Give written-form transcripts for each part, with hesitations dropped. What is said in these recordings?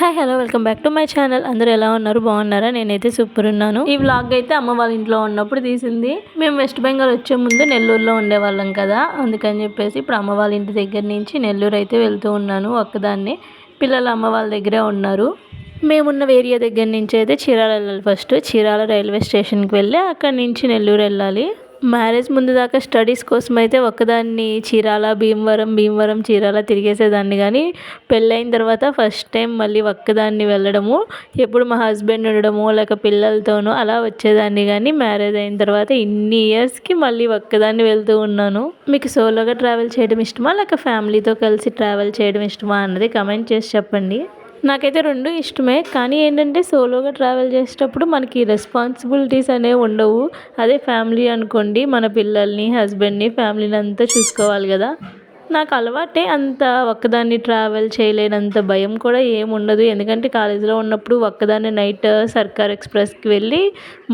Hi hello welcome back to my channel. అందరూ ఎలా ఉన్నారు? బాగున్నారా? నేనైతే సూపర్ ఉన్నాను. ఈ వ్లాగ్ అయితే అమ్మ వాళ్ళ ఇంట్లో ఉన్నప్పుడు తీసింది. మేము వెస్ట్ బెంగాల్ వచ్చే ముందు నెల్లూరులో ఉండేవాళ్ళం కదా, అందుకని చెప్పేసి ఇప్పుడు అమ్మ వాళ్ళ ఇంటి దగ్గర నుంచి నెల్లూరు అయితే వెళ్తూ ఉన్నాను ఒక్కదాన్ని. పిల్లలు అమ్మ వాళ్ళ దగ్గరే ఉన్నారు. మేమున్న ఏరియా దగ్గర నుంచి అయితే చీరాల వెళ్ళాలి. ఫస్ట్ చీరాల రైల్వే స్టేషన్కి వెళ్ళి అక్కడి నుంచి నెల్లూరు వెళ్ళాలి. మ్యారేజ్ ముందు దాకా స్టడీస్ కోసం అయితే ఒక్కదాన్ని చీరాల భీమవరం చీరాల తిరిగేసేదాన్ని, కానీ పెళ్ళైన తర్వాత ఫస్ట్ టైం మళ్ళీ ఒక్కదాన్ని వెళ్ళడము. ఎప్పుడు మా హస్బెండ్ ఉండడము లేక పిల్లలతోనూ అలా వచ్చేదాన్ని, కానీ మ్యారేజ్ అయిన తర్వాత ఇన్ని ఇయర్స్కి మళ్ళీ ఒక్కదాన్ని వెళ్తూ ఉన్నాను. మీకు సోలోగా ట్రావెల్ చేయడం ఇష్టమా లేక ఫ్యామిలీతో కలిసి ట్రావెల్ చేయడం ఇష్టమా అన్నది కమెంట్ చేసి చెప్పండి. నాకైతే రెండు ఇష్టమే, కానీ ఏంటంటే సోలోగా ట్రావెల్ చేసేటప్పుడు మనకి రెస్పాన్సిబిలిటీస్ అనేవి ఉండవు. అదే ఫ్యామిలీ అనుకోండి, మన పిల్లల్ని హస్బెండ్ని ఫ్యామిలీని అంతా చూసుకోవాలి కదా. నాకు అలవాటే, అంత ఒక్కదాన్ని ట్రావెల్ చేయలేనంత భయం కూడా ఏముండదు. ఎందుకంటే కాలేజీలో ఉన్నప్పుడు ఒక్కదాన్ని నైట్ సర్కార్ ఎక్స్ప్రెస్కి వెళ్ళి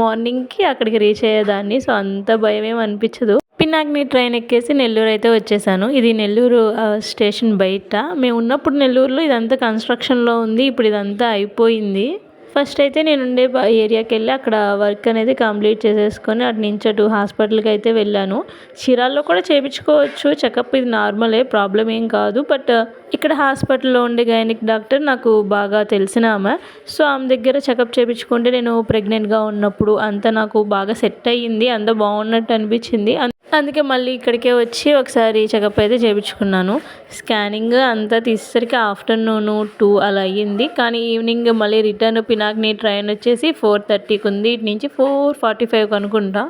మార్నింగ్కి అక్కడికి రీచ్ అయ్యేదాన్ని. సో అంత భయం ఏమి అనిపించదు. పిన్నాకిని ట్రైన్ ఎక్కేసి నెల్లూరు అయితే వచ్చేసాను. ఇది నెల్లూరు స్టేషన్ బయట. మేము ఉన్నప్పుడు నెల్లూరులో ఇదంతా కన్స్ట్రక్షన్లో ఉంది, ఇప్పుడు ఇదంతా అయిపోయింది. ఫస్ట్ అయితే నేను ఉండే ఏరియాకి వెళ్ళి అక్కడ వర్క్ అనేది కంప్లీట్ చేసేసుకొని అటు నుంచి అటు హాస్పిటల్కి అయితే వెళ్ళాను. చీరాల్లో కూడా చేయించుకోవచ్చు చెకప్, ఇది నార్మలే, ప్రాబ్లం ఏం కాదు. బట్ ఇక్కడ హాస్పిటల్లో ఉండే గైనిక్ డాక్టర్ నాకు బాగా తెలిసిన ఆమె. సో ఆమె దగ్గర చెకప్ చేయించుకుంటే నేను ప్రెగ్నెంట్గా ఉన్నప్పుడు అంతా నాకు బాగా సెట్ అయ్యింది, అంతా బాగున్నట్టు అనిపించింది. అందుకే మళ్ళీ ఇక్కడికే వచ్చి ఒకసారి చెకప్ అయితే చేయించుకున్నాను. స్కానింగ్ అంతా తీసేసరికి ఆఫ్టర్నూన్ 2 అలా అయ్యింది. కానీ ఈవినింగ్ మళ్ళీ రిటర్న్ పినాకిని ట్రైన్ వచ్చేసి 4:30కి ఉంది. ఇటు నుంచి 4:45 అనుకుంటా.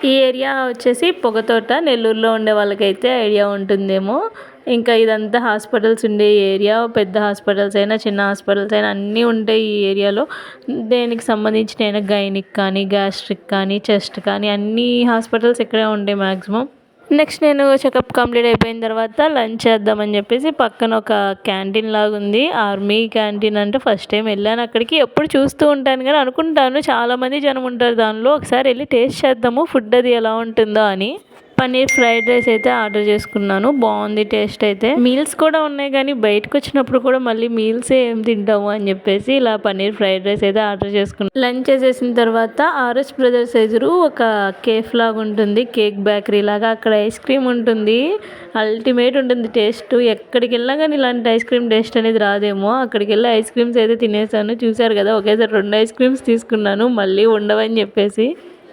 ఈ ఏరియా వచ్చేసి పొగతోట. నెల్లూరులో ఉండే వాళ్ళకైతే ఐడియా ఉంటుందేమో. ఇంకా ఇదంతా హాస్పిటల్స్ ఉండే ఏరియా. పెద్ద హాస్పిటల్స్ అయినా చిన్న హాస్పిటల్స్ అయినా అన్నీ ఉంటాయి ఈ ఏరియాలో. దేనికి సంబంధించిన గైనిక్ కానీ గ్యాస్ట్రిక్ కానీ చెస్ట్ కానీ అన్ని హాస్పిటల్స్ ఇక్కడే ఉంటాయి మ్యాక్సిమం. నెక్స్ట్ నేను చెకప్ కంప్లీట్ అయిపోయిన తర్వాత లంచ్ చేద్దామని చెప్పేసి పక్కన ఒక క్యాంటీన్ లాగా ఉంది, ఆర్మీ క్యాంటీన్ అంటే. ఫస్ట్ టైం వెళ్ళాను అక్కడికి. ఎప్పుడు చూస్తూ ఉంటాను కానీ అనుకుంటాను చాలామంది జనం ఉంటారు దానిలో, ఒకసారి వెళ్ళి టేస్ట్ చేద్దాము ఫుడ్ అది ఎలా ఉంటుందో అని. పన్నీర్ ఫ్రైడ్ రైస్ అయితే ఆర్డర్ చేసుకున్నాను. బాగుంది టేస్ట్ అయితే. మీల్స్ కూడా ఉన్నాయి, కానీ బయటకు వచ్చినప్పుడు కూడా మళ్ళీ మీల్సే ఏం తింటాము అని చెప్పేసి ఇలా పన్నీర్ ఫ్రైడ్ రైస్ అయితే ఆర్డర్ చేసుకున్నాను. లంచ్ చేసేసిన తర్వాత ఆర్ఎస్ బ్రదర్స్ ఎదురు ఒక కేఫ్ లాగా ఉంటుంది, కేక్ బేకరీ లాగా. అక్కడ ఐస్ క్రీమ్ ఉంటుంది, అల్టిమేట్ ఉంటుంది టేస్ట్. ఎక్కడికి వెళ్ళినా కానీ ఇలాంటి ఐస్ క్రీమ్ టేస్ట్ అనేది రాదేమో. అక్కడికి వెళ్ళి ఐస్ క్రీమ్స్ అయితే తినేసాను. చూసారు కదా, ఒకేసారి 2 ఐస్ క్రీమ్స్ తీసుకున్నాను, మళ్ళీ ఉండవని చెప్పేసి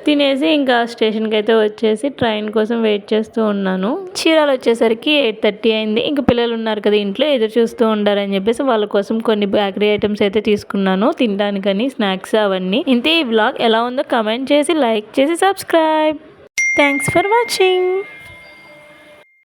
తినేసి ఇంకా స్టేషన్కి అయితే వచ్చేసి ట్రైన్ కోసం వెయిట్ చేస్తూ ఉన్నాను. చీరాలు వచ్చేసరికి 8:30 అయింది. ఇంక పిల్లలు ఉన్నారు కదా ఇంట్లో, ఎదురు చూస్తూ ఉండారని చెప్పేసి వాళ్ళ కోసం కొన్ని బేకరీ ఐటమ్స్ అయితే తీసుకున్నాను తినడానికని, స్నాక్స్ అవన్నీ. ఇంతే. ఈ వ్లాగ్ ఎలా ఉందో కమెంట్ చేసి లైక్ చేసి సబ్స్క్రైబ్. Thanks for watching.